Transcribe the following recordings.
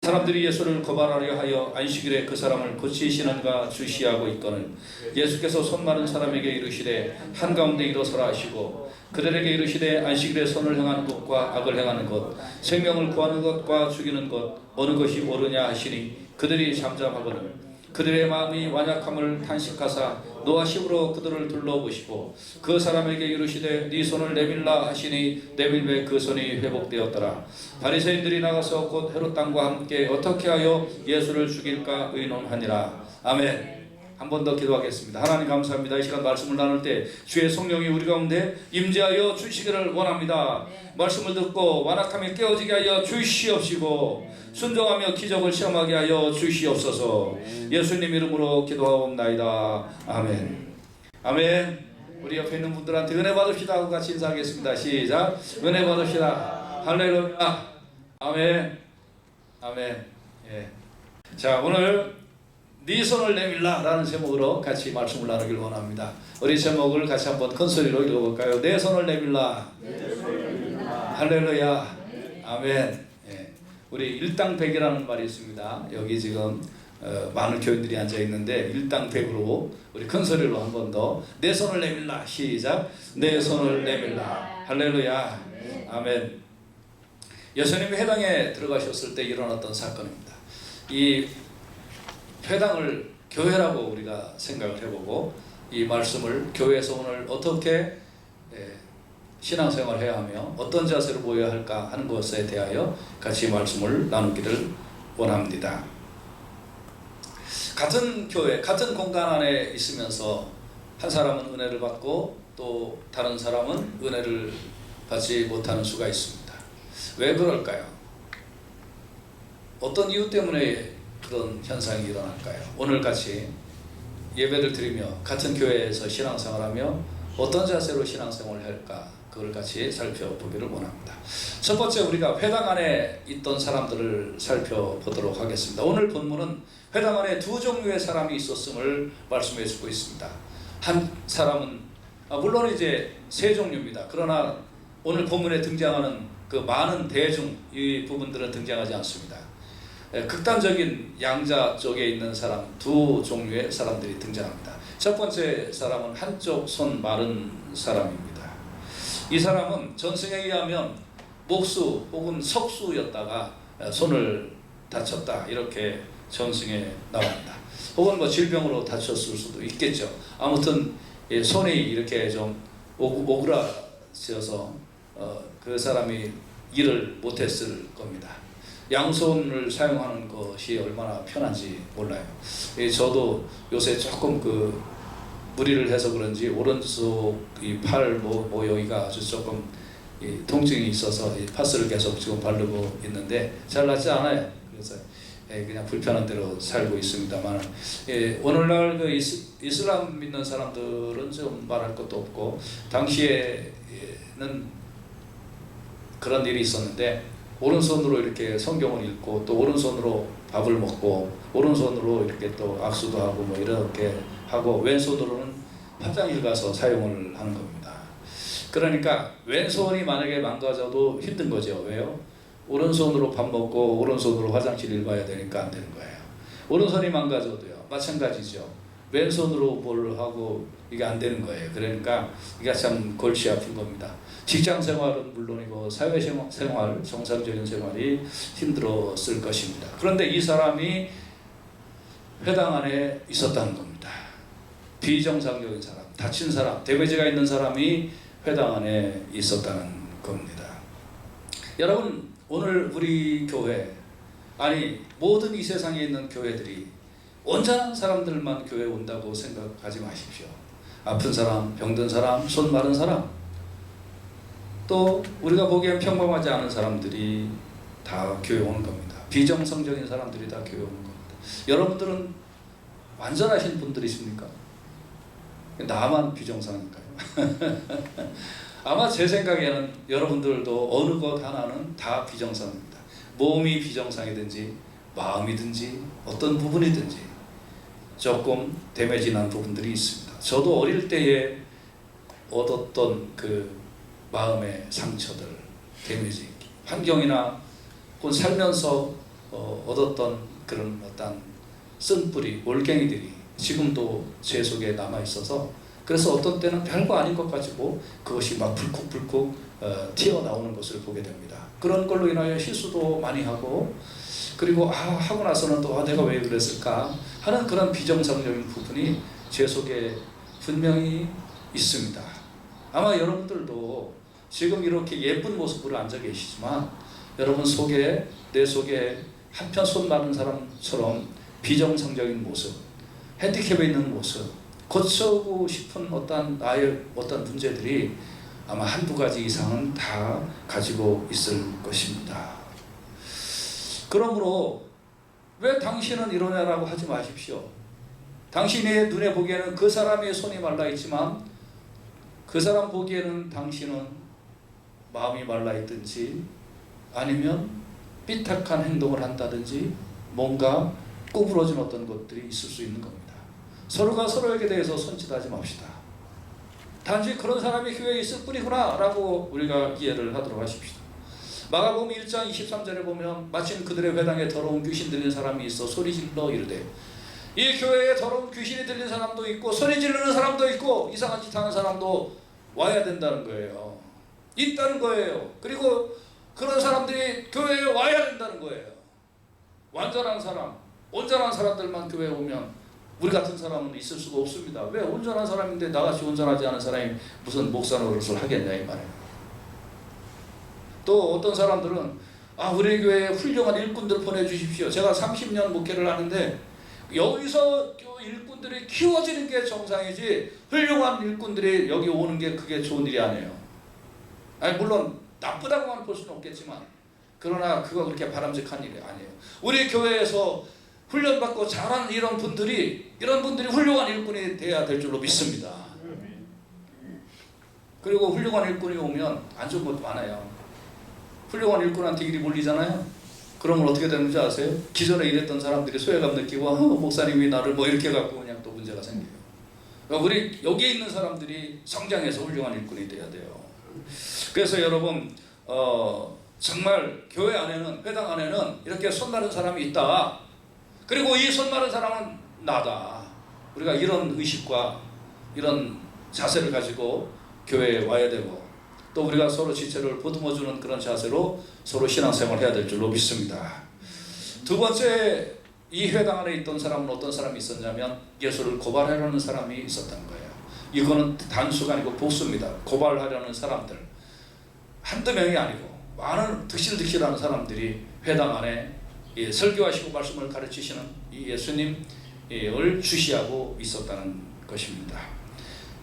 사람들이 예수를 고발하려 하여 안식일에 그 사람을 고치시는가 주시하고 있거늘 예수께서 손 마른 사람에게 이르시되 한가운데 일어서라 하시고 그들에게 이르시되 안식일에 선을 행하는 것과 악을 행하는 것 생명을 구하는 것과 죽이는 것 어느 것이 옳으냐 하시니 그들이 잠잠하거늘 그들의 마음이 완약함을 탄식하사 노하심으로 그들을 둘러보시고 그 사람에게 이르시되 네 손을 내밀라 하시니 내밀매 그 손이 회복되었더라. 바리새인들이 나가서 곧 헤롯 땅과 함께 어떻게 하여 예수를 죽일까 의논하니라. 아멘. 한 번 더 기도하겠습니다. 하나님 감사합니다. 이 시간 말씀을 나눌 때 주의 성령이 우리 가운데 임재하여 주시기를 원합니다. 말씀을 듣고 완악함이 깨어지게 하여 주시옵시고 순종하며 기적을 시험하게 하여 주시옵소서. 예수님 이름으로 기도하옵나이다. 아멘. 아멘. 우리 옆에 있는 분들한테 은혜 받읍시다 하고 같이 인사하겠습니다. 시작. 은혜 받읍시다. 할렐루야. 아멘. 아멘. 예. 자, 오늘 네 손을 내밀라 라는 제목으로 같이 말씀을 나누길 원합니다. 우리 제목을 같이 한번 큰 소리로 읽어볼까요? 내 손을 내밀라. 할렐루야. 아멘. 예. 우리 일당백이라는 말이 있습니다. 여기 지금 많은 교인들이 앉아 있는데 일당백으로 우리 큰 소리로 한 번 더 내 손을 내밀라. 시작. 내 손을 내밀라. 할렐루야. 아멘. 예수님이 회당에 들어가셨을 때 일어났던 사건입니다. 이 회당을 교회라고 우리가 생각을 해보고 이 말씀을 교회에서 오늘 어떻게 신앙생활을 해야 하며 어떤 자세로 보여야 할까 하는 것에 대하여 같이 말씀을 나누기를 원합니다. 같은 교회, 같은 공간 안에 있으면서 한 사람은 은혜를 받고 또 다른 사람은 은혜를 받지 못하는 수가 있습니다. 왜 그럴까요? 어떤 이유 때문에 그런 현상이 일어날까요? 오늘같이 예배를 드리며 같은 교회에서 신앙생활하며 어떤 자세로 신앙생활을 할까? 그걸 같이 살펴보기를 원합니다. 첫 번째 우리가 회당 안에 있던 사람들을 살펴보도록 하겠습니다. 오늘 본문은 회당 안에 두 종류의 사람이 있었음을 말씀해 주고 있습니다. 한 사람은 물론 이제 세 종류입니다. 그러나 오늘 본문에 등장하는 그 많은 대중 이 부분들은 등장하지 않습니다. 극단적인 양자 쪽에 있는 사람 두 종류의 사람들이 등장합니다. 첫 번째 사람은 한쪽 손 마른 사람입니다. 이 사람은 전승에 의하면 목수 혹은 석수였다가 손을 다쳤다 이렇게 전승에 나옵니다. 혹은 뭐 질병으로 다쳤을 수도 있겠죠. 아무튼 손이 이렇게 좀 오그라져서 그 사람이 일을 못했을 겁니다. 양손을 사용하는 것이 얼마나 편한지 몰라요. 저도 요새 조금 무리를 해서 그런지 오른쪽 이 팔 여기가 아주 조금 통증이 있어서 이 파스를 계속 지금 바르고 있는데 잘 낫지 않아요. 그래서 그냥 불편한 대로 살고 있습니다만 오늘날 이슬람 믿는 사람들은 좀 말할 것도 없고 당시에는 그런 일이 있었는데 오른손으로 이렇게 성경을 읽고 또 오른손으로 밥을 먹고 오른손으로 이렇게 또 악수도 하고 뭐 이렇게 하고 왼손으로는 화장실 가서 사용을 하는 겁니다. 그러니까 왼손이 만약에 망가져도 힘든 거죠. 왜요? 오른손으로 밥 먹고 오른손으로 화장실을 가야 되니까 안 되는 거예요. 오른손이 망가져도요 마찬가지죠. 왼손으로 뭘 하고 이게 안 되는 거예요. 그러니까 이게 참 골치 아픈 겁니다. 직장 생활은 물론이고 사회생활, 정상적인 생활이 힘들었을 것입니다. 그런데 이 사람이 회당 안에 있었다는 겁니다. 비정상적인 사람, 다친 사람, 대뇌제가 있는 사람이 회당 안에 있었다는 겁니다. 여러분, 오늘 우리 교회, 아니 모든 이 세상에 있는 교회들이 온전한 사람들만 교회에 온다고 생각하지 마십시오. 아픈 사람, 병든 사람, 손 마른 사람, 또 우리가 보기엔 평범하지 않은 사람들이 다 교회 오는 겁니다. 비정상적인 사람들이 다 교회 오는 겁니다. 여러분들은 완전하신 분들이십니까? 나만 비정상인가요? 아마 제 생각에는 여러분들도 어느 것 하나는 다 비정상입니다. 몸이 비정상이든지 마음이든지 어떤 부분이든지 조금 데미지난 부분들이 있습니다. 저도 어릴 때에 얻었던 그 마음의 상처들, 데미지, 환경이나 혹은 살면서 얻었던 그런 어떤 쓴뿌리, 올갱이들이 지금도 제 속에 남아 있어서, 그래서 어떤 때는 별거 아닌 것 가지고 그것이 막 불컥불컥 튀어나오는 것을 보게 됩니다. 그런 걸로 인하여 실수도 많이 하고, 그리고 하고 나서는 또 내가 왜 그랬을까 하는 그런 비정상적인 부분이 제 속에 분명히 있습니다. 아마 여러분들도 지금 이렇게 예쁜 모습으로 앉아 계시지만 여러분 속에, 내 속에 한편 손 많은 사람처럼 비정상적인 모습, 핸디캡에 있는 모습, 고치고 싶은 나의 어떤 문제들이 아마 한두 가지 이상은 다 가지고 있을 것입니다. 그러므로 왜 당신은 이러냐라고 하지 마십시오. 당신의 눈에 보기에는 그 사람의 손이 말라 있지만 그 사람 보기에는 당신은 마음이 말라 있든지 아니면 삐딱한 행동을 한다든지 뭔가 구부러진 어떤 것들이 있을 수 있는 겁니다. 서로가 서로에게 대해서 손짓하지 맙시다. 단지 그런 사람이 교회에 있을 뿐이구나 라고 우리가 이해를 하도록 하십시다. 마가복음 1장 23절에 보면 마침 그들의 회당에 더러운 귀신 들린 사람이 있어 소리질러 이르되, 이 교회에 더러운 귀신이 들린 사람도 있고 소리 지르는 사람도 있고 이상한 짓 하는 사람도 와야 된다는 거예요. 있다는 거예요. 그리고 그런 사람들이 교회에 와야 된다는 거예요. 완전한 사람, 온전한 사람들만 교회에 오면 우리 같은 사람은 있을 수가 없습니다. 왜? 온전한 사람인데 나같이 온전하지 않은 사람이 무슨 목사 노릇을 하겠냐 이 말이에요. 또 어떤 사람들은 우리 교회에 훌륭한 일꾼들 보내주십시오. 제가 30년 목회를 하는데 여기서 일꾼들이 키워지는 게 정상이지 훌륭한 일꾼들이 여기 오는 게 그게 좋은 일이 아니에요. 물론 나쁘다고만 볼 수는 없겠지만 그러나 그거 그렇게 바람직한 일이 아니에요. 우리 교회에서 훈련받고 잘하는 이런 분들이 훌륭한 일꾼이 돼야 될 줄로 믿습니다. 그리고 훌륭한 일꾼이 오면 안 좋은 것도 많아요. 훌륭한 일꾼한테 일이 몰리잖아요. 그러면 어떻게 되는지 아세요? 기존에 일했던 사람들이 소외감 느끼고 목사님이 나를 이렇게 갖고 그냥 또 문제가 생겨요. 그러니까 우리 여기에 있는 사람들이 성장해서 훌륭한 일꾼이 돼야 돼요. 그래서 여러분 정말 교회 안에는, 회당 안에는 이렇게 손 마른 사람이 있다. 그리고 이 손 마른 사람은 나다. 우리가 이런 의식과 이런 자세를 가지고 교회에 와야 되고, 또 우리가 서로 지체를 보듬어주는 그런 자세로 서로 신앙생활을 해야 될 줄로 믿습니다. 두 번째, 이 회당 안에 있던 사람은 어떤 사람이 있었냐면 예수를 고발하려는 사람이 있었던 거예요. 이거는 단수가 아니고 복수입니다. 고발하려는 사람들, 한두 명이 아니고 많은 득실득실하는 사람들이 회당 안에 설교하시고 말씀을 가르치시는 이 예수님을 주시하고 있었다는 것입니다.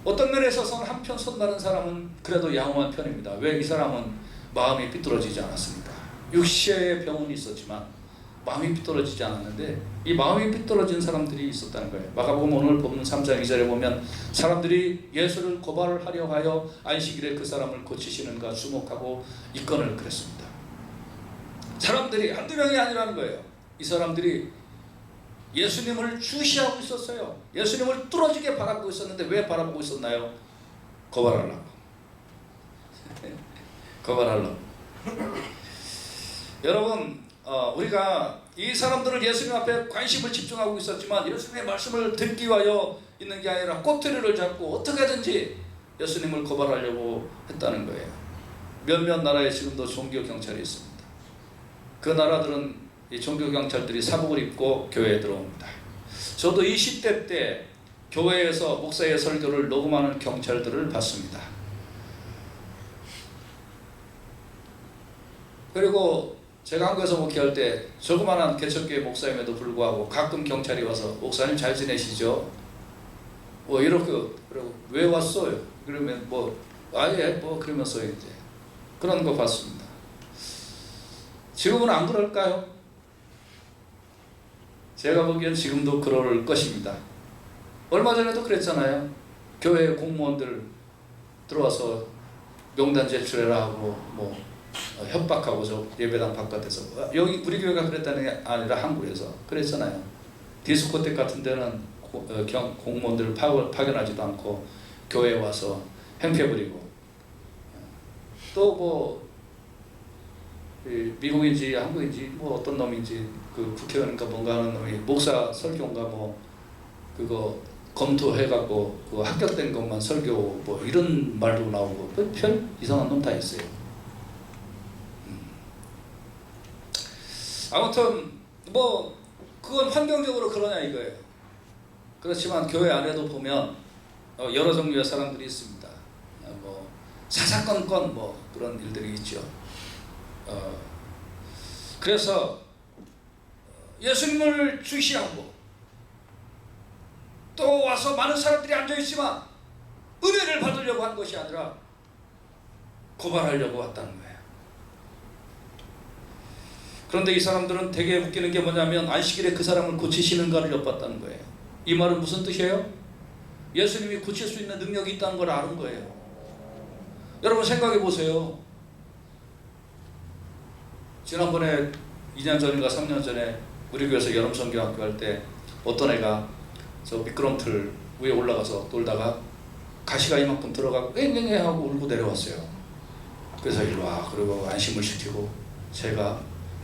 어떤 면에 있어서는 한편 손 마른 사람은 그래도 양호한 편입니다. 왜? 이 사람은 마음이 삐뚤어지지 않았습니다. 육체의 병은 있었지만 마음이 삐뚤어지지 않았는데 이 마음이 삐뚤어진 사람들이 있었다는 거예요. 마가복음 오늘 보면 3장 2절에 보면 사람들이 예수를 고발하려 하여 안식일에 그 사람을 고치시는가 주목하고 입건을 그랬습니다. 사람들이 한두 명이 아니라는 거예요. 이 사람들이 예수님을 주시하고 있었어요. 예수님을 뚫어지게 바라보고 있었는데 왜 바라보고 있었나요? 고발하려고. 고발하려고. 여러분, 우리가 이 사람들은 예수님 앞에 관심을 집중하고 있었지만 예수님의 말씀을 듣기 위하여 있는 게 아니라 꼬투리를 잡고 어떻게든지 예수님을 고발하려고 했다는 거예요. 몇몇 나라에 지금도 종교 경찰이 있습니다. 그 나라들은 이 종교 경찰들이 사복을 입고 교회에 들어옵니다. 저도 20대 때 교회에서 목사의 설교를 녹음하는 경찰들을 봤습니다. 그리고 제가 한국에서 목회할 때 조그마한 개척교회 목사임에도 불구하고 가끔 경찰이 와서 목사님 잘 지내시죠? 이렇게 그리고 왜 왔어요? 그러면 그러면서 이제 그런 거 봤습니다. 지금은 안 그럴까요? 제가 보기엔 지금도 그럴 것입니다. 얼마 전에도 그랬잖아요. 교회 공무원들 들어와서 명단 제출해라 하고 협박하고 저 예배당 바깥에서 여기 우리 교회가 그랬다는 게 아니라 한국에서 그랬잖아요. 디스코텍 같은 데는 공무원들을 파견하지도 않고 교회에 와서 행패 부리고 또 미국인지 한국인지 뭐 어떤 놈인지 그 국회의원인가 뭔가 하는 놈이 목사 설교인가 뭐 그거 검토해갖고 그 합격된 것만 설교 뭐 이런 말도 나오고 별 이상한 놈 다 있어요. 아무튼 뭐 그건 환경적으로 그러냐 이거예요. 그렇지만 교회 안에도 보면 여러 종류의 사람들이 있습니다. 뭐 사사건건 뭐 그런 일들이 있죠. 그래서 예수님을 주시하고 또 와서 많은 사람들이 앉아있지만 은혜를 받으려고 한 것이 아니라 고발하려고 왔다는 거예요. 그런데 이 사람들은 되게 웃기는 게 뭐냐면 안식일에 그 사람을 고치시는가를 엿봤다는 거예요. 이 말은 무슨 뜻이에요? 예수님이 고칠 수 있는 능력이 있다는 걸 아는 거예요. 여러분 생각해 보세요. 지난번에 2년 전인가 3년 전에 우리 교회에서 여름 선교학교 할 때 어떤 애가 저 미끄럼틀 위에 올라가서 놀다가 가시가 이만큼 들어가고 앵앵애 하고 울고 내려왔어요. 그래서 일로 와 그리고 안심을 시키고 제가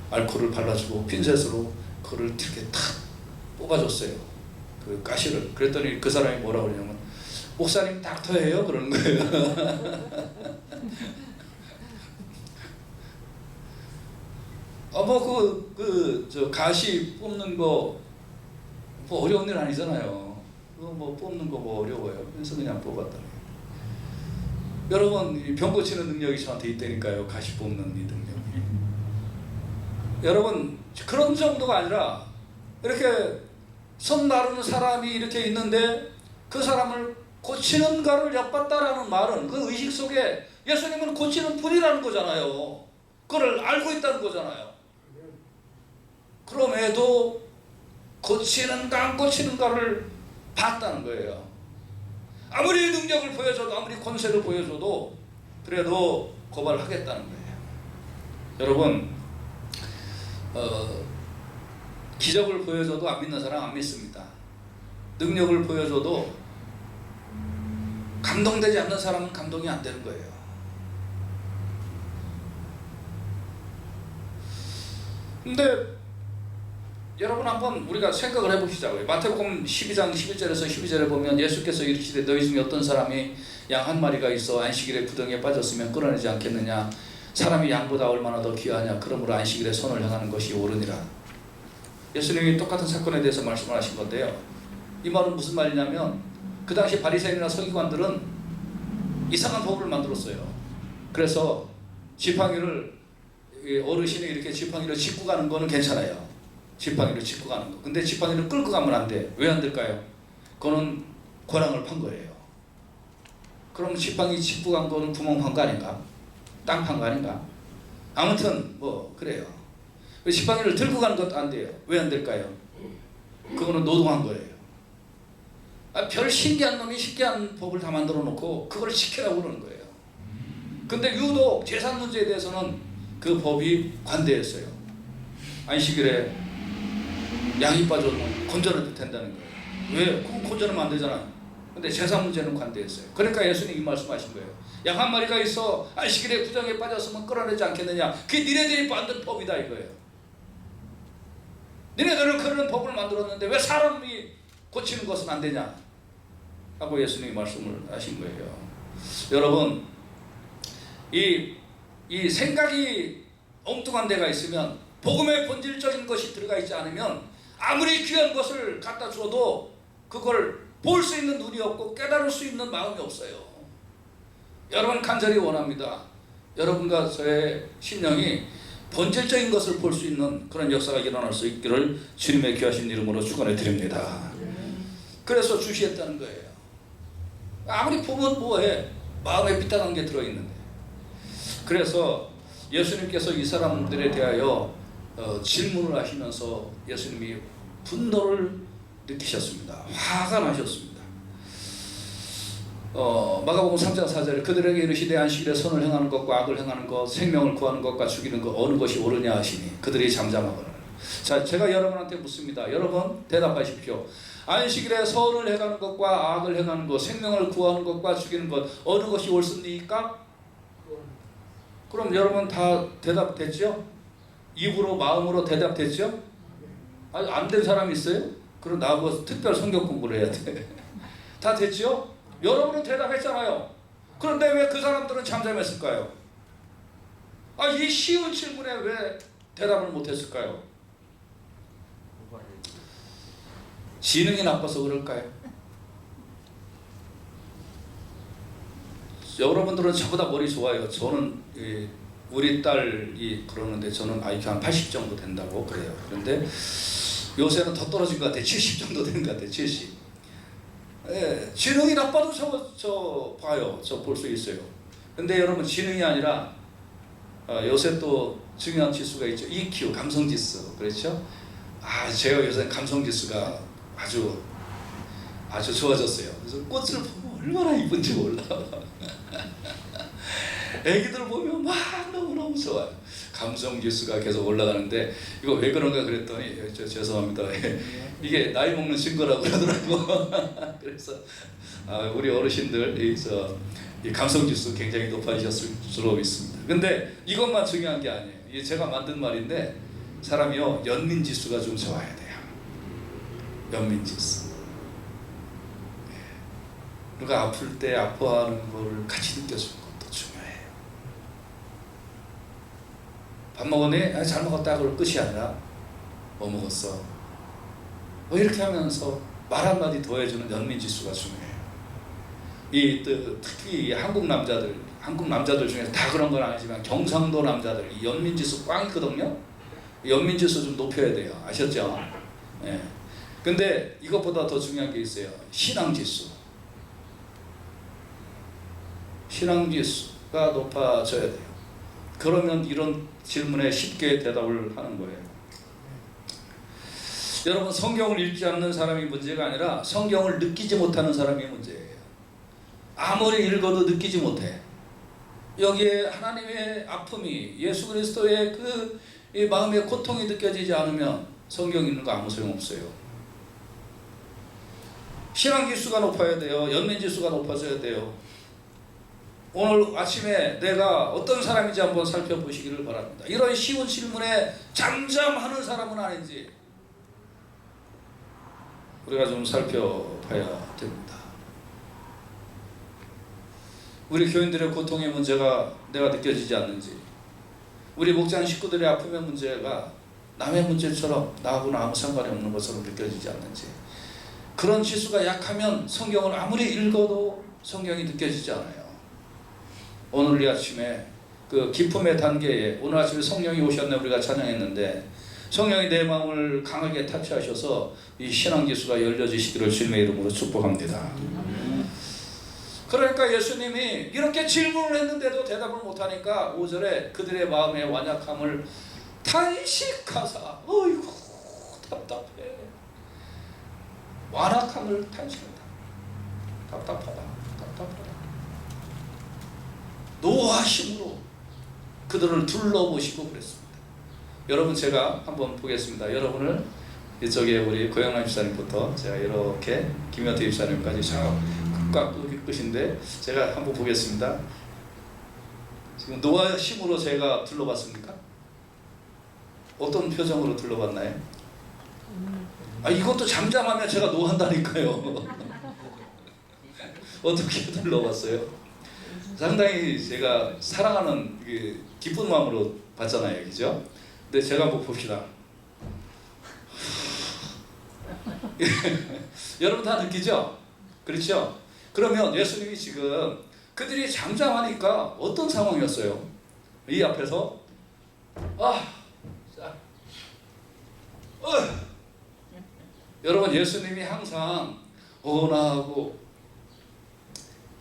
알코올을 발라주고 핀셋으로 그를 이렇게 탁 뽑아줬어요. 그 가시를. 그랬더니 그 사람이 뭐라고 그러냐면 목사님 닥터예요? 그러는 거예요. 저 가시 뽑는 거 뭐 어려운 일 아니잖아요. 그거 뭐 뽑는 거 뭐 어려워요. 그래서 그냥 뽑았다. 여러분 병 고치는 능력이 저한테 있다니까요. 가시 뽑는 이 능력이. 여러분 그런 정도가 아니라 이렇게 손 나르는 사람이 이렇게 있는데 그 사람을 고치는가를 엿봤다라는 말은 그 의식 속에 예수님은 고치는 분이라는 거잖아요. 그걸 알고 있다는 거잖아요. 그럼에도 고치는가 안 고치는가를 봤다는 거예요. 아무리 능력을 보여줘도 아무리 권세를 보여줘도 그래도 고발을 하겠다는 거예요. 여러분 기적을 보여줘도 안 믿는 사람 안 믿습니다. 능력을 보여줘도 감동되지 않는 사람은 감동이 안 되는 거예요. 근데 여러분 한번 우리가 생각을 해봅시다. 마태복음 12장 11절에서 12절에 보면 예수께서 이르시되 너희 중에 어떤 사람이 양 한 마리가 있어 안식일에 구덩이에 빠졌으면 끌어내지 않겠느냐. 사람이 양보다 얼마나 더 귀하냐. 그러므로 안식일에 손을 향하는 것이 옳으니라. 예수님이 똑같은 사건에 대해서 말씀을 하신 건데요. 이 말은 무슨 말이냐면 그 당시 바리새인이나 서기관들은 이상한 법을 만들었어요. 그래서 지팡이를 어르신이 이렇게 지팡이를 짚고 가는 거는 괜찮아요. 지팡이를 짚고 가는 거. 근데 지팡이를 끌고 가면 안 돼. 왜 안 될까요? 그거는 고랑을 판 거예요. 그럼 지팡이 짚고 간 거는 구멍 판 거 아닌가? 땅 판 거 아닌가? 아무튼 뭐 그래요. 지팡이를 들고 가는 것도 안 돼요. 왜 안 될까요? 그거는 노동한 거예요. 별 신기한 놈이 신기한 법을 다 만들어 놓고 그걸 지키라고 그러는 거예요. 근데 유독 재산 문제에 대해서는 그 법이 관대했어요. 안식일에 양이 빠져도 건져내도 된다는 거예요. 왜? 그건 건져내면 안 되잖아. 근데 재산 문제는 관대했어요. 그러니까 예수님이 말씀하신 거예요. 양 한 마리가 있어 안식일에 구덩이에 빠졌으면 끌어내지 않겠느냐. 그게 니네들이 만든 법이다 이거예요. 니네들은 그런 법을 만들었는데 왜 사람이 고치는 것은 안 되냐 하고 예수님이 말씀을 하신 거예요. 여러분 이 생각이 엉뚱한 데가 있으면 복음의 본질적인 것이 들어가 있지 않으면 아무리 귀한 것을 갖다 줘도 그걸 볼 수 있는 눈이 없고 깨달을 수 있는 마음이 없어요. 여러분 간절히 원합니다. 여러분과 저의 심령이 본질적인 것을 볼 수 있는 그런 역사가 일어날 수 있기를 주님의 귀하신 이름으로 축원해 드립니다. 그래서 주시했다는 거예요. 아무리 보면 뭐해. 마음에 삐딱한 게 들어있는데. 그래서 예수님께서 이 사람들에 대하여 질문을 하시면서 예수님이 분노를 느끼셨습니다. 화가 나셨습니다. 마가복음 3장 4절에 그들에게 이르시되 안식일에 선을 행하는 것과 악을 행하는 것, 생명을 구하는 것과 죽이는 것 어느 것이 옳으냐 하시니 그들이 잠잠하거늘. 자, 제가 여러분한테 묻습니다. 여러분 대답하십시오. 안식일에 선을 행하는 것과 악을 행하는 것, 생명을 구하는 것과 죽이는 것 어느 것이 옳습니까? 그럼 여러분 다 대답됐죠? 입으로 마음으로 대답됐죠? 아니 안 된 사람 있어요? 그럼 나하고 특별 성경 공부를 해야 돼. 다 됐죠? 여러분은 대답했잖아요. 그런데 왜 그 사람들은 잠잠했을까요? 이 쉬운 질문에 왜 대답을 못했을까요? 지능이 나빠서 그럴까요? 여러분들은 저보다 머리 좋아요. 저는 우리 딸이 그러는데 저는 IQ 한 80 정도 된다고 그래요. 그런데 요새는 더 떨어진 것 같아요. 70 정도 되는 것 같아요. 70. 지능이 나빠도 저 봐요. 저 볼 수 있어요. 근데 여러분 지능이 아니라 요새 또 중요한 지수가 있죠. EQ, 감성지수. 그렇죠? 제가 요새 감성지수가 아주 좋아졌어요. 그래서 꽃을 보면 얼마나 이쁜지 몰라. 애기들 보면 막 너무너무 좋아요. 감성지수가 계속 올라가는데 이거 왜 그런가 그랬더니 죄송합니다. 이게 나이 먹는 증거라고 그러더라고. 그래서 우리 어르신들 이 감성지수 굉장히 높아지셨을 줄 믿습니다. 근데 이것만 중요한 게 아니에요. 이게 제가 만든 말인데 사람이요 연민지수가 좀 좋아야 돼요. 연민지수. 우리가 아플 때 아파하는 걸 같이 느껴주는 것도 중요해요. 밥 먹었니? 잘 먹었다. 그걸 끝이 아니라 뭐 먹었어? 이렇게 하면서 말 한마디 더 해주는 연민지수가 중요해요. 특히 한국 남자들 중에서 다 그런 건 아니지만 경상도 남자들 이 연민지수 꽝이거든요. 연민지수 좀 높여야 돼요. 아셨죠? 예. 근데 이것보다 더 중요한 게 있어요. 신앙지수. 신앙지수가 높아져야 돼요. 그러면 이런 질문에 쉽게 대답을 하는 거예요. 여러분 성경을 읽지 않는 사람이 문제가 아니라 성경을 느끼지 못하는 사람이 문제예요. 아무리 읽어도 느끼지 못해. 여기에 하나님의 아픔이 예수 그리스도의 이 마음의 고통이 느껴지지 않으면 성경 읽는 거 아무 소용없어요. 신앙지수가 높아야 돼요. 연민지수가 높아져야 돼요. 오늘 아침에 내가 어떤 사람인지 한번 살펴보시기를 바랍니다. 이런 쉬운 질문에 잠잠하는 사람은 아닌지 우리가 좀 살펴봐야 됩니다. 우리 교인들의 고통의 문제가 내가 느껴지지 않는지, 우리 목장 식구들의 아픔의 문제가 남의 문제처럼 나하고는 아무 상관이 없는 것처럼 느껴지지 않는지, 그런 지수가 약하면 성경을 아무리 읽어도 성경이 느껴지지 않아요. 오늘 이 아침에 그 기쁨의 단계에 오늘 아침에 성령이 오셨네 우리가 찬양했는데 성령이 내 마음을 강하게 타치하셔서 이 신앙지수가 열려지시기를 주님의 이름으로 축복합니다. 그러니까 예수님이 이렇게 질문을 했는데도 대답을 못하니까 5절에 그들의 마음의 완약함을 탄식하사 어이구 답답해. 완악함을 탄식한다. 답답하다. 노하심으로 그들을 둘러보시고 그랬습니다. 여러분 제가 한번 보겠습니다. 여러분을 이쪽에 우리 고영남 집사님부터 제가 이렇게 김현태 집사님까지 쫙 끝인데 제가 한번 보겠습니다. 지금 노하심으로 제가 둘러봤습니까? 어떤 표정으로 둘러봤나요? 이것도 잠잠하면 제가 노한다니까요. 어떻게 둘러봤어요? 상당히 제가 사랑하는 기쁜 마음으로 봤잖아요. 그죠? 근데 제가 한번 봅시다. 여러분 다 느끼죠? 그렇죠? 그러면 예수님이 지금 그들이 잠잠하니까 어떤 상황이었어요? 이 앞에서 여러분 예수님이 항상 온화하고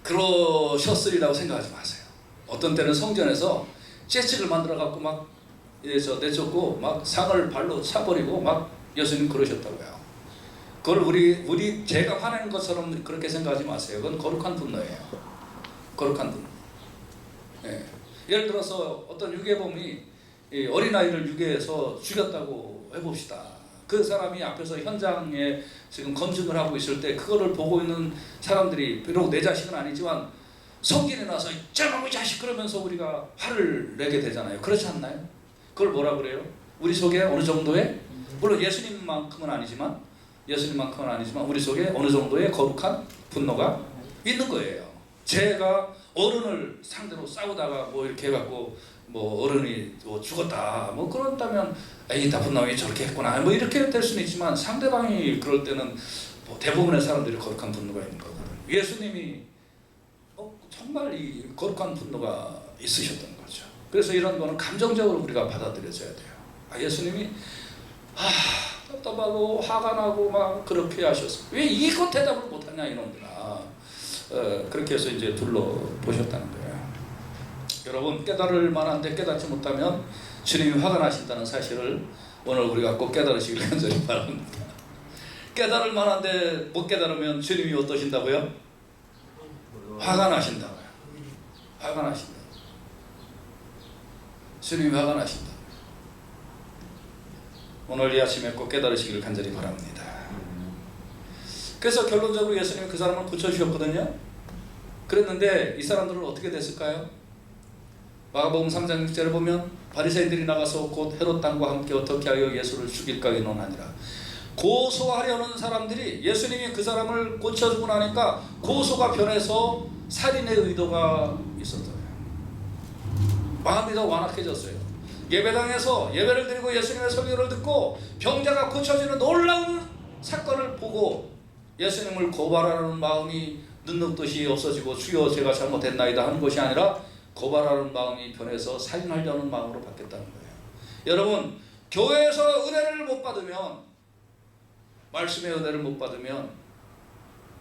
그러셨으리라고 생각하지 마세요. 어떤 때는 성전에서 재치를 만들어 갖고 막 내쫓고 막 상을 발로 차버리고 막 예수님 그러셨다고요. 그걸 제가 화내는 것처럼 그렇게 생각하지 마세요. 그건 거룩한 분노예요. 거룩한 분노. 예. 예를 들어서 어떤 유괴범이 어린아이를 유괴해서 죽였다고 해봅시다. 그 사람이 앞에서 현장에 지금 검증을 하고 있을 때 그거를 보고 있는 사람들이 비록 내 자식은 아니지만 성질이 나서 쩌놈의 자식 그러면서 우리가 화를 내게 되잖아요. 그렇지 않나요? 그걸 뭐라 그래요? 우리 속에 어느 정도의, 물론 예수님만큼은 아니지만 우리 속에 어느 정도의 거룩한 분노가 있는 거예요. 제가 어른을 상대로 싸우다가 뭐 이렇게 해갖고 뭐 어른이 뭐 죽었다 뭐 그렇다면 에이 나쁜 놈이 저렇게 했구나 뭐 이렇게 될 수는 있지만, 상대방이 그럴 때는 뭐 대부분의 사람들이 거룩한 분노가 있는 거거든요. 예수님이 정말 이 거룩한 분노가 있으셨던 거죠. 그래서 이런 거는 감정적으로 우리가 받아들여져야 돼요. 예수님이 답답하고 화가 나고 막 그렇게 하셨어. 왜 이것 대답을 못하냐 이놈들아. 그렇게 해서 이제 둘러보셨다는 거예요. 여러분, 깨달을 만한데 깨닫지 못하면 주님이 화가 나신다는 사실을 오늘 우리가 꼭 깨달으시길 간절히 바랍니다. 깨달을 만한데 못 깨달으면 주님이 어떠신다고요? 화가 나신다고요. 화가 나신다. 주님이 화가 나신다. 오늘 이 아침에 꼭 깨달으시길 간절히 바랍니다. 그래서 결론적으로 예수님이 그 사람을 고쳐주셨거든요. 그랬는데 이 사람들은 어떻게 됐을까요? 마가복음 3장 6절을 보면 바리새인들이 나가서 곧 헤롯 당과 함께 어떻게 하여 예수를 죽일까 의논하니라. 고소하려는 사람들이 예수님이 그 사람을 고쳐주고 나니까 고소가 변해서 살인의 의도가 있었어요. 마음이 더 완악해졌어요. 예배당에서 예배를 드리고 예수님의 설교를 듣고 병자가 고쳐지는 놀라운 사건을 보고 예수님을 고발하는 마음이 눈녹듯이 없어지고 주여 제가 잘못했나이다 하는 것이 아니라 고발하는 마음이 변해서 살인하려는 마음으로 바뀌었다는 거예요. 여러분, 교회에서 은혜를 못 받으면, 말씀의 은혜를 못 받으면,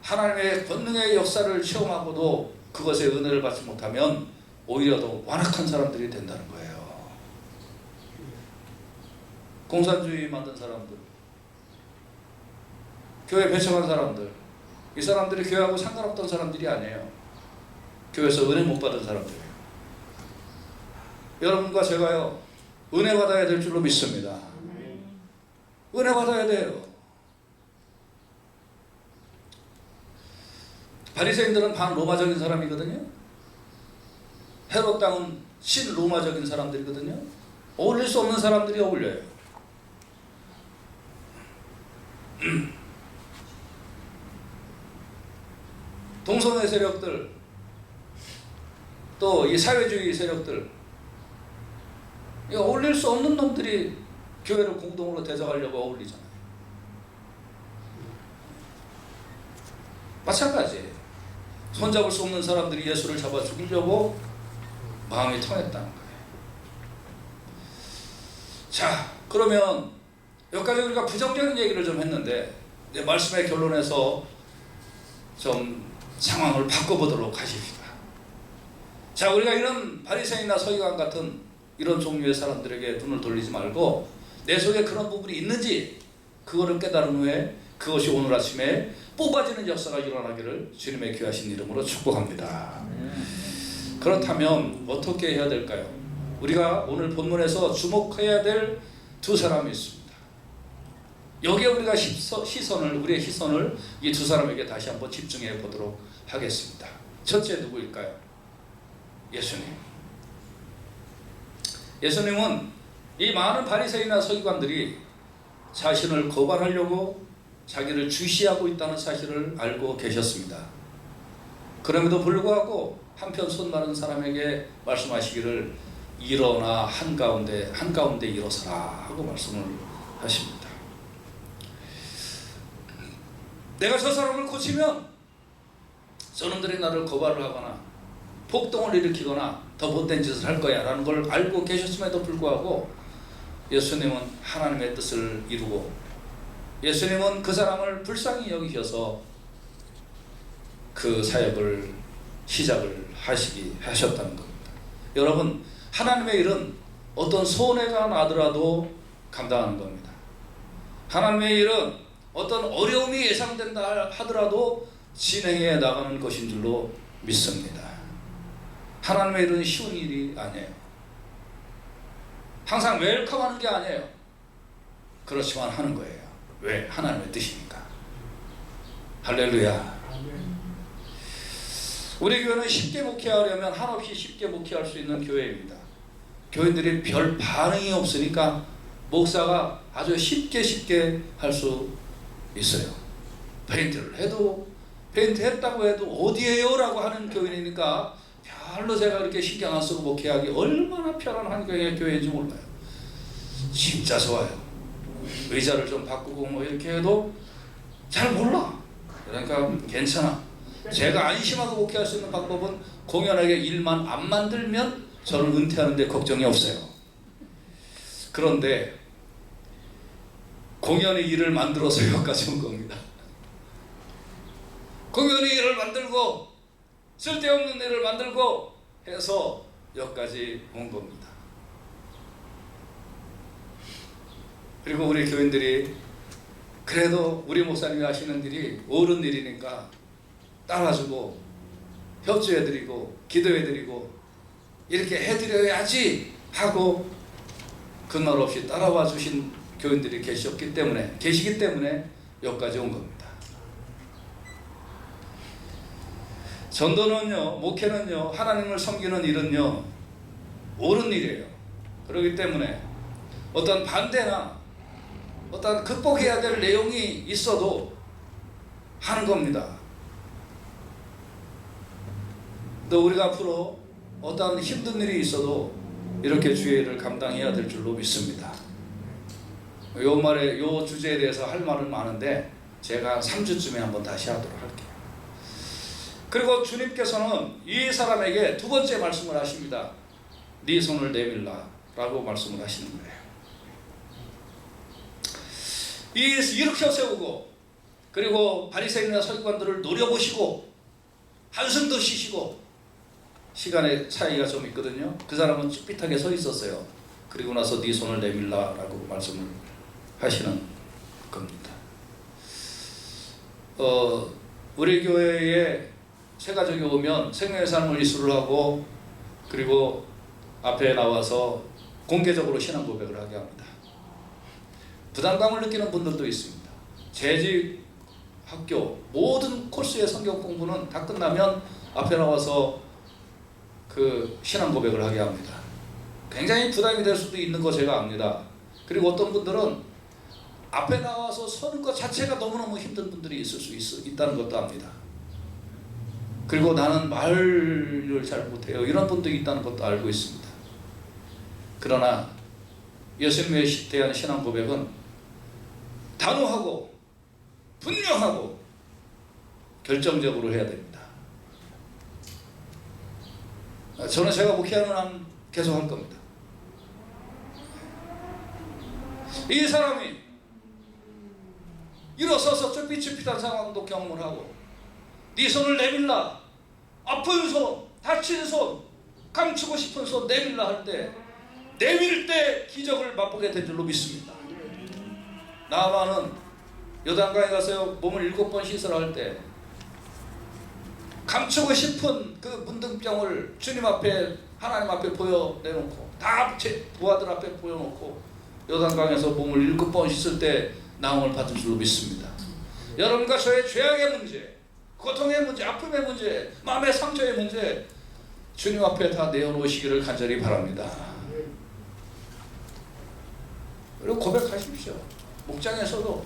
하나님의 권능의 역사를 체험하고도 그것의 은혜를 받지 못하면 오히려 더 완악한 사람들이 된다는 거예요. 공산주의 만든 사람들, 교회 배척한 사람들, 이 사람들이 교회하고 상관없던 사람들이 아니에요. 교회에서 은혜 못 받은 사람들이에요. 여러분과 제가요, 은혜 받아야 될 줄로 믿습니다. 은혜 받아야 돼요. 바리새인들은 반로마적인 사람이거든요. 헤롯 당은 신로마적인 사람들이거든요. 어울릴 수 없는 사람들이 어울려요. 동성애 세력들, 또 이 사회주의 세력들, 이 어울릴 수 없는 놈들이 교회를 공동으로 대적하려고 어울리잖아요. 마찬가지예요. 손잡을 수 없는 사람들이 예수를 잡아 죽이려고 마음이 통했다는 거예요. 자, 그러면 여기까지 우리가 부정적인 얘기를 좀 했는데, 이제 말씀의 결론에서 좀 상황을 바꿔보도록 하십시다. 자, 우리가 이런 바리새인이나 서기관 같은 이런 종류의 사람들에게 눈을 돌리지 말고 내 속에 그런 부분이 있는지 그거를 깨달은 후에 그것이 오늘 아침에 뽑아지는 역사가 일어나기를 주님의 귀하신 이름으로 축복합니다. 그렇다면 어떻게 해야 될까요? 우리가 오늘 본문에서 주목해야 될 두 사람이 있습니다. 여기에 우리가 우리의 시선을 이 두 사람에게 다시 한번 집중해 보도록 하겠습니다. 첫째 누구일까요? 예수님. 예수님은 이 많은 바리새인이나 서기관들이 자신을 거발하려고 자기를 주시하고 있다는 사실을 알고 계셨습니다. 그럼에도 불구하고 한편 손 마른 사람에게 말씀하시기를 일어나 한가운데 일어서라 하고 말씀을 하십니다. 내가 저 사람을 고치면 저놈들이 나를 거발을 하거나 폭동을 일으키거나 더 못된 짓을 할 거야 라는 걸 알고 계셨음에도 불구하고 예수님은 하나님의 뜻을 이루고 예수님은 그 사람을 불쌍히 여기셔서 그 사역을 시작을 하셨다는 겁니다. 여러분, 하나님의 일은 어떤 손해가 나더라도 감당하는 겁니다. 하나님의 일은 어떤 어려움이 예상된다 하더라도 진행해 나가는 것인 줄로 믿습니다. 하나님의 일은 쉬운 일이 아니에요. 항상 웰컴하는 게 아니에요. 그렇지만 하는 거예요. 왜? 하나님의 뜻이니까. 할렐루야. 우리 교회는 쉽게 목회하려면 한없이 쉽게 목회할 수 있는 교회입니다. 교인들이 별 반응이 없으니까 목사가 아주 쉽게 할 수 있어요. 페인트를 해도, 페인트 했다고 해도 어디에요? 라고 하는 교인이니까 별로 제가 그렇게 신경 안 쓰고 목회하기 얼마나 편안한 교회인지 몰라요. 진짜 좋아요. 의자를 좀 바꾸고 뭐 이렇게 해도 잘 몰라. 그러니까 괜찮아. 제가 안심하고 목회할 수 있는 방법은 공연하게 일만 안 만들면 저는 은퇴하는데 걱정이 없어요. 그런데 공연의 일을 만들어서 여기까지 온 겁니다. 공연의 일을 만들고 쓸데없는 일을 만들고 해서 여기까지 온 겁니다. 그리고 우리 교인들이 그래도 우리 목사님이 하시는 일이 옳은 일이니까 따라주고 협조해드리고 기도해드리고 이렇게 해드려야지 하고 그날 없이 따라와 주신 교인들이 계시기 때문에 여기까지 온 겁니다. 전도는요, 목회는요, 하나님을 섬기는 일은요, 옳은 일이에요. 그렇기 때문에 어떤 반대나 어떤 극복해야 될 내용이 있어도 하는 겁니다. 또 우리가 앞으로 어떤 힘든 일이 있어도 이렇게 주의 일을 감당해야 될 줄로 믿습니다. 요 주제에 대해서 할 말은 많은데 제가 3주쯤에 한번 다시 하도록 할게요. 그리고 주님께서는 이 사람에게 두 번째 말씀을 하십니다. 네 손을 내밀라 라고 말씀을 하시는 거예요. 일으켜 세우고 그리고 바리새인이나 서기관들을 노려보시고 한숨도 쉬시고 시간의 차이가 좀 있거든요. 그 사람은 쭈삣하게 서 있었어요. 그리고 나서 네 손을 내밀라 라고 말씀을 하시는 겁니다. 우리 교회에 새 가족이 오면 생명의 삶을 이수를 하고 그리고 앞에 나와서 공개적으로 신앙 고백을 하게 합니다. 부담감을 느끼는 분들도 있습니다. 재직, 학교 모든 코스의 성경 공부는 다 끝나면 앞에 나와서 그 신앙 고백을 하게 합니다. 굉장히 부담이 될 수도 있는 거 제가 압니다. 그리고 어떤 분들은 앞에 나와서 서는 것 자체가 너무너무 힘든 분들이 있을 수 있다는 것도 압니다. 그리고 나는 말을 잘 못해요. 이런 분들이 있다는 것도 알고 있습니다. 그러나 예수님에 대한 신앙 고백은 단호하고 분명하고 결정적으로 해야 됩니다. 저는 제가 목회하는 한 계속 할 겁니다. 이 사람이 일어서서 쭈삣쭈삣한 상황도 경험을 하고 네 손을 내밀라, 아픈 손, 다친 손, 감추고 싶은 손 내밀라 할 때 내밀 때 기적을 맛보게 된 줄로 믿습니다. 나아만은 요단강에 가서 몸을 7번 씻으라 할 때 감추고 싶은 그 문둥병을 주님 앞에 하나님 앞에 보여내놓고 다 부하들 앞에 보여놓고 요단강에서 몸을 7번 씻을 때 나음을 받은 줄로 믿습니다. 여러분과 저의 죄악의 문제, 고통의 문제, 아픔의 문제, 마음의 상처의 문제 주님 앞에 다 내어놓으시기를 간절히 바랍니다. 그리고 고백하십시오. 목장에서도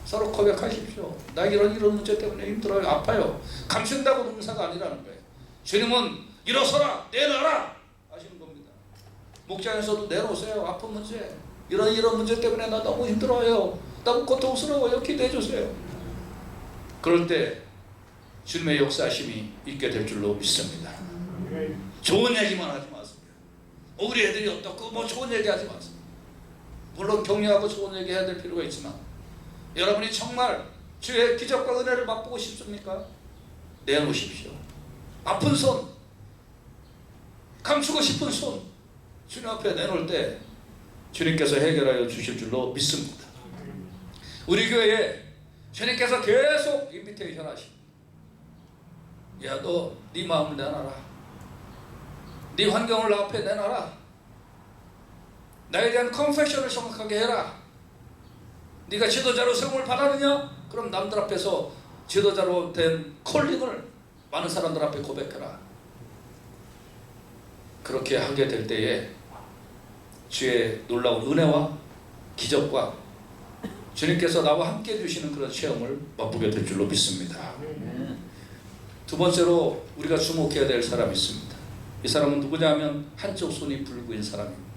서로 고백하십시오. 나 이런 문제 때문에 힘들어요, 아파요. 감춘다고 농사가 아니라는 거예요. 주님은 일어서라, 내놔라 하시는 겁니다. 목장에서도 내놓으세요. 아픈 문제, 이런 문제 때문에 나 너무 힘들어요, 너무 고통스러워요, 기도해 주세요. 그럴 때 주님의 역사하심이 있게 될 줄로 믿습니다. 좋은 얘기만 하지 마세요. 우리 애들이 어떻고 뭐 좋은 얘기 하지 마세요. 물론 격려하고 좋은 얘기 해야 될 필요가 있지만 여러분이 정말 주의 기적과 은혜를 맛보고 싶습니까? 내놓으십시오. 아픈 손, 감추고 싶은 손 주님 앞에 내놓을 때 주님께서 해결하여 주실 줄로 믿습니다. 우리 교회에 주님께서 계속 인비테이션 하십니다. 야, 너 네 마음을 내놔라. 네 환경을 나 앞에 내놔라. 나에 대한 컨페션을 정확하게 해라. 네가 지도자로 세움을 받았느냐? 그럼 남들 앞에서 지도자로 된 콜링을 많은 사람들 앞에 고백해라. 그렇게 하게 될 때에 주의 놀라운 은혜와 기적과 주님께서 나와 함께 해주시는 그런 체험을 맛보게 될 줄로 믿습니다. 두 번째로 우리가 주목해야 될 사람이 있습니다. 이 사람은 누구냐면 한쪽 손이 불구인 사람입니다.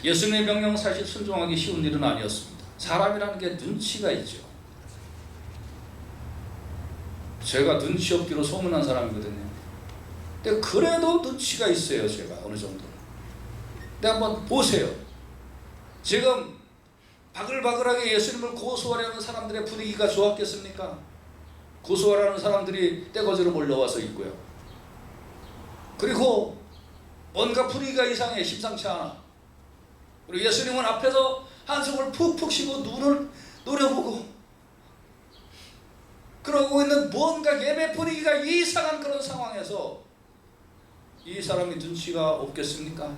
예수님의 명령 사실 순종하기 쉬운 일은 아니었습니다. 사람이라는 게 눈치가 있죠. 제가 눈치 없기로 소문난 사람이거든요. 근데 그래도 눈치가 있어요. 제가 어느 정도. 근데 한번 보세요. 지금 바글바글하게 예수님을 고소하려는 사람들의 분위기가 좋았겠습니까? 고소하라는 사람들이 떼거지로 몰려와서 있고요. 그리고 뭔가 분위기가 이상해. 심상치 않아. 그리고 예수님은 앞에서 한숨을 푹푹 쉬고 눈을 노려보고 그러고 있는 뭔가 예배 분위기가 이상한 그런 상황에서 이 사람이 눈치가 없겠습니까?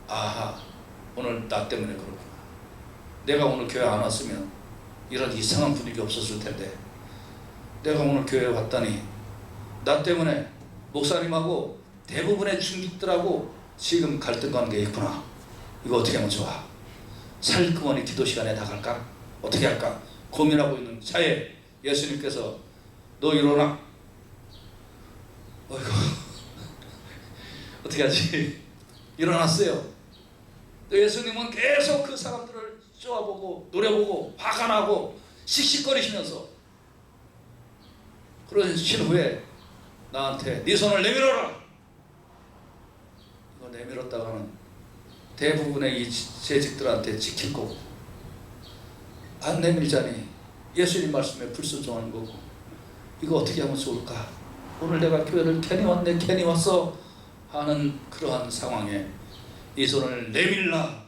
아하, 오늘 나 때문에 그렇구나. 내가 오늘 교회 안 왔으면 이런 이상한 분위기 없었을 텐데 내가 오늘 교회에 왔다니 나 때문에 목사님하고 대부분의 중직들하고 지금 갈등 관계에 있구나. 이거 어떻게 하면 좋아? 살그머니 기도 시간에 나갈까? 어떻게 할까? 고민하고 있는 차에 예수님께서 너 일어나. 어이구 어떻게 하지? 일어났어요. 또 예수님은 계속 그 사람들을 쪼아보고 노려보고 화가 나고 씩씩거리시면서 그러신 후에 나한테 네 손을 내밀어라. 이거 내밀었다가는 대부분의 이 재직들한테 찍힐 거고 안 내밀자니 예수님 말씀에 불순종하는 거고 이거 어떻게 하면 좋을까? 오늘 내가 교회를 괜히 왔네 괜히 왔어 하는 그러한 상황에 이 손을 내밀라.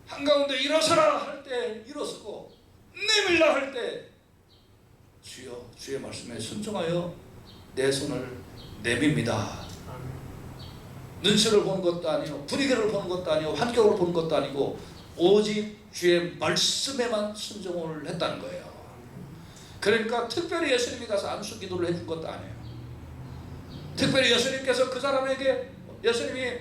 한가운데 일어서라 할 때 일어서고 내밀라 할 때 주여 주의 말씀에 순종하여 내 손을 내밉니다. 눈치를 보는 것도 아니고 분위기를 보는 것도 아니고 환경을 보는 것도 아니고 오직 주의 말씀에만 순종을 했다는 거예요. 그러니까 특별히 예수님이 가서 안수 기도를 해준 것도 아니에요. 특별히 예수님께서 그 사람에게 예수님이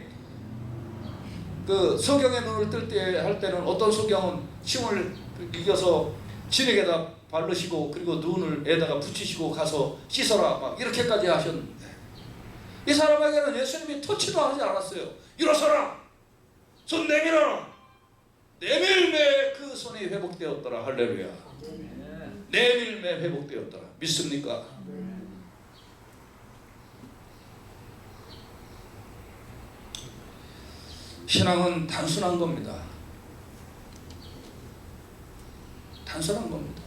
그 성경의 눈을 뜰 때 할 때는 어떤 성경은 침을 이겨서 진에게다 바르시고 그리고 눈을 에다가 붙이시고 가서 씻어라 막 이렇게까지 하셨는데 이 사람에게는 예수님이 터치도 하지 않았어요. 일어서라 손 내밀어라. 내밀매 그 손이 회복되었더라. 할렐루야. 내밀매 회복되었더라. 믿습니까? 신앙은 단순한 겁니다. 단순한 겁니다.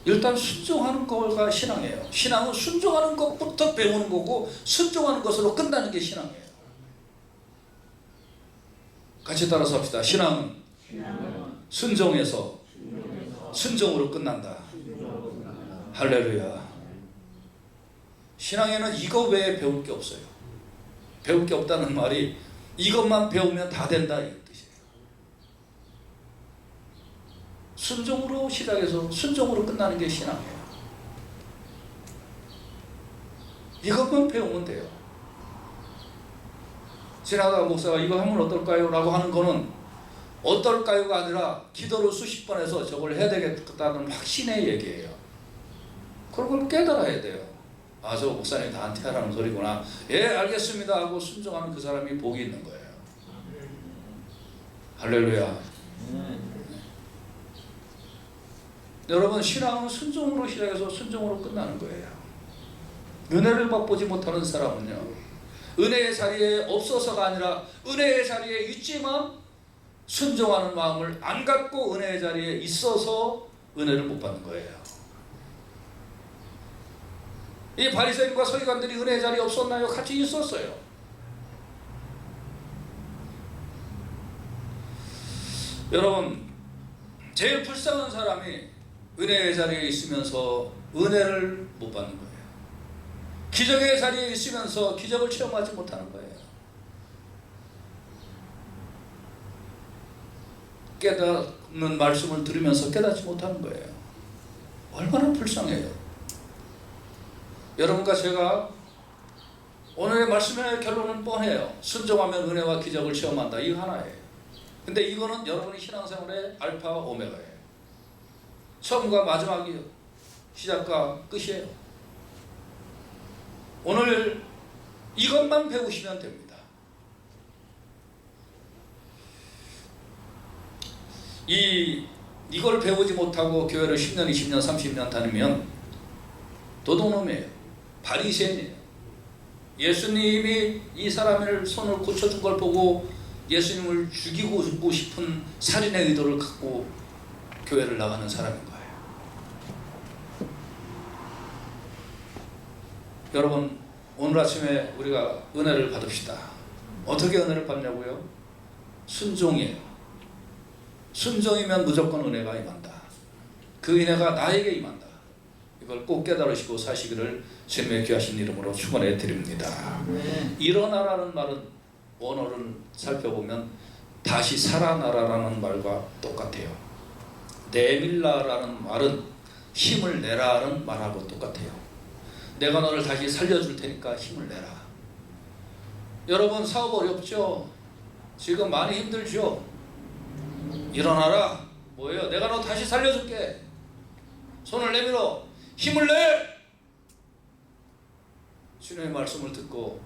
일단 순종하는 거가 신앙이에요. 신앙은 순종하는 것부터 배우는 거고 순종하는 것으로 끝나는 게 신앙이에요. 같이 따라서 합시다. 신앙은 순종에서 순종으로 끝난다. 할렐루야. 신앙에는 이거 외에 배울 게 없어요. 배울 게 없다는 말이 이것만 배우면 다 된다 이 뜻이에요. 순종으로 시작해서 순종으로 끝나는 게 신앙이에요. 이것만 배우면 돼요. 지나가다 목사가 이거 하면 어떨까요? 라고 하는 거는 어떨까요가 아니라 기도를 수십 번 해서 저걸 해야 되겠다는 확신의 얘기예요. 그런 걸 깨달아야 돼요. 아, 저 목사님이 나한테 하라는 소리구나. 예, 알겠습니다 하고 순종하는 그 사람이 복이 있는 거예요. 할렐루야. 여러분, 신앙은 순종으로 시작해서 순종으로 끝나는 거예요. 은혜를 맛보지 못하는 사람은요, 은혜의 자리에 없어서가 아니라 은혜의 자리에 있지만 순종하는 마음을 안 갖고 은혜의 자리에 있어서 은혜를 못 받는 거예요. 이 바리새인과 서기관들이 은혜의 자리에 없었나요? 같이 있었어요. 여러분, 제일 불쌍한 사람이 은혜의 자리에 있으면서 은혜를 못 받는 거예요. 기적의 자리에 있으면서 기적을 체험하지 못하는 거예요. 말씀을 들으면서 깨닫지 못하는 거예요. 얼마나 불쌍해요. 여러분과 제가 오늘의 말씀의 결론은 뻔해요. 순종하면 은혜와 기적을 체험한다. 이거 하나예요. 근데 이거는 여러분의 신앙생활의 알파와 오메가예요. 처음과 마지막이에요. 시작과 끝이에요. 오늘 이것만 배우시면 됩니다. 이걸 배우지 못하고 교회를 10년, 20년, 30년 다니면 도둑놈이에요. 바리새인이에요. 예수님이 이 사람을 손을 고쳐준 걸 보고 예수님을 죽이고 싶은 살인의 의도를 갖고 교회를 나가는 사람인 거예요. 여러분, 오늘 아침에 우리가 은혜를 받읍시다. 어떻게 은혜를 받냐고요? 순종이에요. 순종이면 무조건 은혜가 임한다. 그 은혜가 나에게 임한다. 이걸 꼭 깨달으시고 사시기를 주님의 귀하신 이름으로 축원해 드립니다. 일어나라는 말은 원어를 살펴보면 다시 살아나라라는 말과 똑같아요. 내밀라라는 말은 힘을 내라라는 말하고 똑같아요. 내가 너를 다시 살려줄 테니까 힘을 내라. 여러분, 사업 어렵죠? 지금 많이 힘들죠? 일어나라. 뭐예요? 내가 너 다시 살려줄게. 손을 내밀어. 힘을 내! 주님의 말씀을 듣고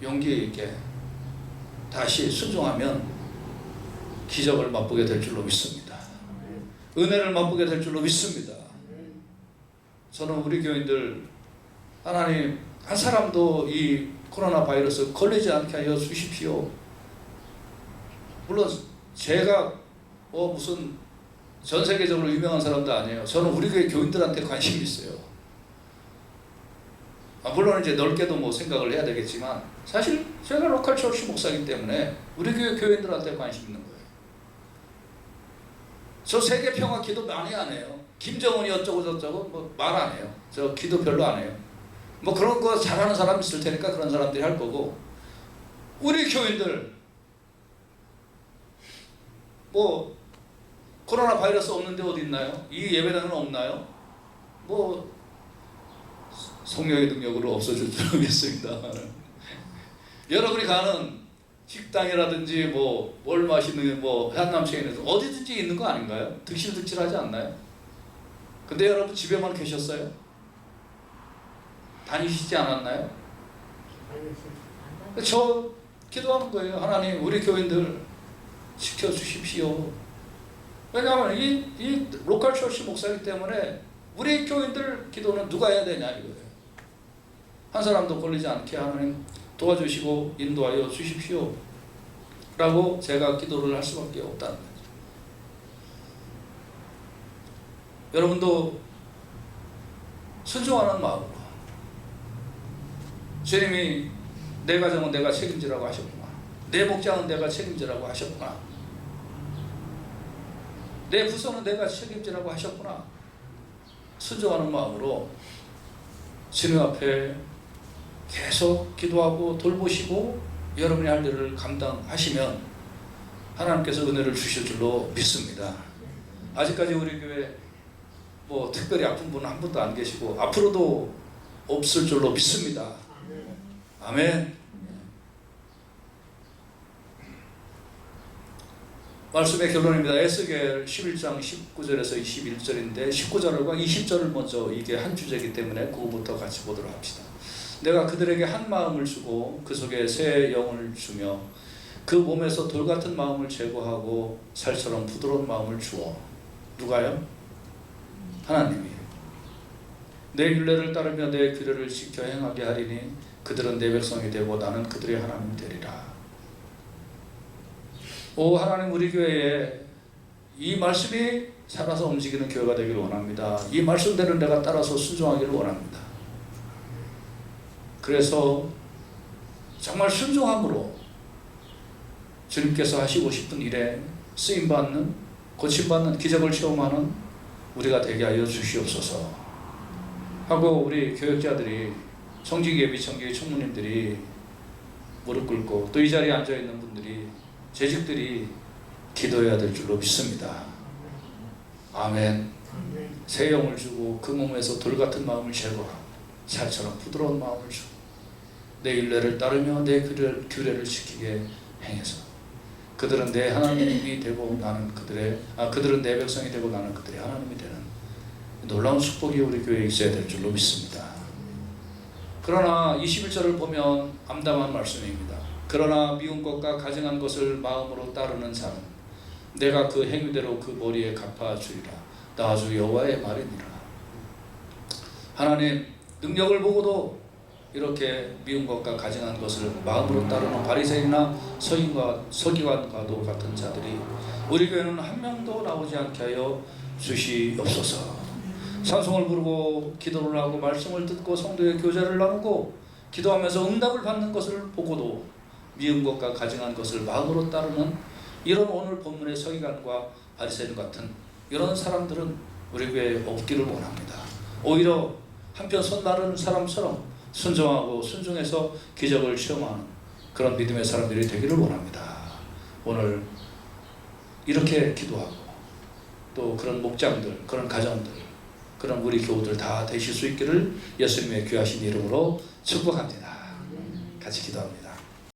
용기 있게 다시 순종하면 기적을 맛보게 될 줄로 믿습니다. 은혜를 맛보게 될 줄로 믿습니다. 저는 우리 교인들, 하나님 한 사람도 이 코로나 바이러스 걸리지 않게 하여 주십시오. 물론 제가 무슨 전 세계적으로 유명한 사람도 아니에요. 저는 우리 교회 교인들한테 관심이 있어요. 물론 이제 넓게도 뭐 생각을 해야 되겠지만 사실 제가 로컬 처치 목사이기 때문에 우리 교회 교인들한테 관심 있는 거예요. 저 세계 평화 기도 많이 안 해요. 김정은이 어쩌고 저쩌고 뭐 말 안 해요. 저 기도 별로 안 해요. 뭐 그런 거 잘하는 사람 있을 테니까 그런 사람들이 할 거고, 우리 교인들 뭐 코로나 바이러스 없는데 어디 있나요? 이 예배당은 없나요? 뭐 성령의 능력으로 없어질 줄 믿습니다. 여러분이 가는 식당이라든지 뭐 뭘 마시는 뭐 한남체인에서 어디든지 있는 거 아닌가요? 득실득실하지 않나요? 근데 여러분 집에만 계셨어요? 다니시지 않았나요? 저 기도하는 거예요. 하나님, 우리 교인들 지켜주십시오. 왜냐하면 이 로컬 처치 목사이기 때문에 우리 교인들 기도는 누가 해야 되냐 이거예요. 한 사람도 걸리지 않게 하나님 도와주시고 인도하여 주십시오 라고 제가 기도를 할 수밖에 없다는 거죠. 여러분도 순종하는 마음으로, 주님이 내 가정은 내가 책임지라고 하셨구나, 내 목장은 내가 책임지라고 하셨구나, 내 부서는 내가 책임지라고 하셨구나, 순종하는 마음으로 주님 앞에 계속 기도하고 돌보시고 여러분이 할 일을 감당하시면 하나님께서 은혜를 주실 줄로 믿습니다. 아직까지 우리 교회 뭐 특별히 아픈 분은 한 분도 안 계시고 앞으로도 없을 줄로 믿습니다. 아멘. 말씀의 결론입니다. 에스겔 11장 19절에서 21절인데 19절과 20절을 먼저, 이게 한 주제이기 때문에 그거부터 같이 보도록 합시다. 내가 그들에게 한 마음을 주고 그 속에 새 영을 주며 그 몸에서 돌 같은 마음을 제거하고 살처럼 부드러운 마음을 주어. 누가요? 하나님이. 내 율례를 따르며 내 규례를 지켜 행하게 하리니 그들은 내 백성이 되고 나는 그들의 하나님이 되리라. 오 하나님, 우리 교회에 이 말씀이 살아서 움직이는 교회가 되기를 원합니다. 이 말씀대로 내가 따라서 순종하기를 원합니다. 그래서 정말 순종함으로 주님께서 하시고 싶은 일에 쓰임받는, 고침받는, 기적을 체험하는 우리가 되게 하여 주시옵소서 하고, 우리 교역자들이, 청지기예비 청지기 총무님들이 무릎 꿇고, 또 이 자리에 앉아있는 분들이, 재직들이 기도해야 될 줄로 믿습니다. 아멘. 새 영을 주고 그 몸에서 돌 같은 마음을 제거하고 살처럼 부드러운 마음을 주고 내 율례를 따르며 내 규례를 지키게 행해서 그들은 내 하나님이 되고 나는 그들은 내 백성이 되고 나는 그들의 하나님이 되는 놀라운 축복이 우리 교회에 있어야 될 줄로 믿습니다. 그러나 21절을 보면 암담한 말씀입니다. 그러나 미운 것과 가증한 것을 마음으로 따르는 자는 내가 그 행위대로 그 머리에 갚아주리라. 나 주 여호와의 말이니라. 하나님 능력을 보고도 이렇게 미운 것과 가증한 것을 마음으로 따르는 바리새인이나 서기관과도 같은 자들이 우리 교회는 한 명도 나오지 않게 하여 주시옵소서. 찬송을 부르고 기도를 하고 말씀을 듣고 성도의 교제를 나누고 기도하면서 응답을 받는 것을 보고도 미운 것과 가증한 것을 마음으로 따르는 이런 오늘 본문의 서기관과 바리새인 같은 이런 사람들은 우리 교회에 없기를 원합니다. 오히려 한편 손 나르는 사람처럼 순종하고 순종해서 기적을 체험하는 그런 믿음의 사람들이 되기를 원합니다. 오늘 이렇게 기도하고 또 그런 목장들, 그런 가정들, 그런 우리 교우들 다 되실 수 있기를 예수님의 귀하신 이름으로 축복합니다. 같이 기도합니다.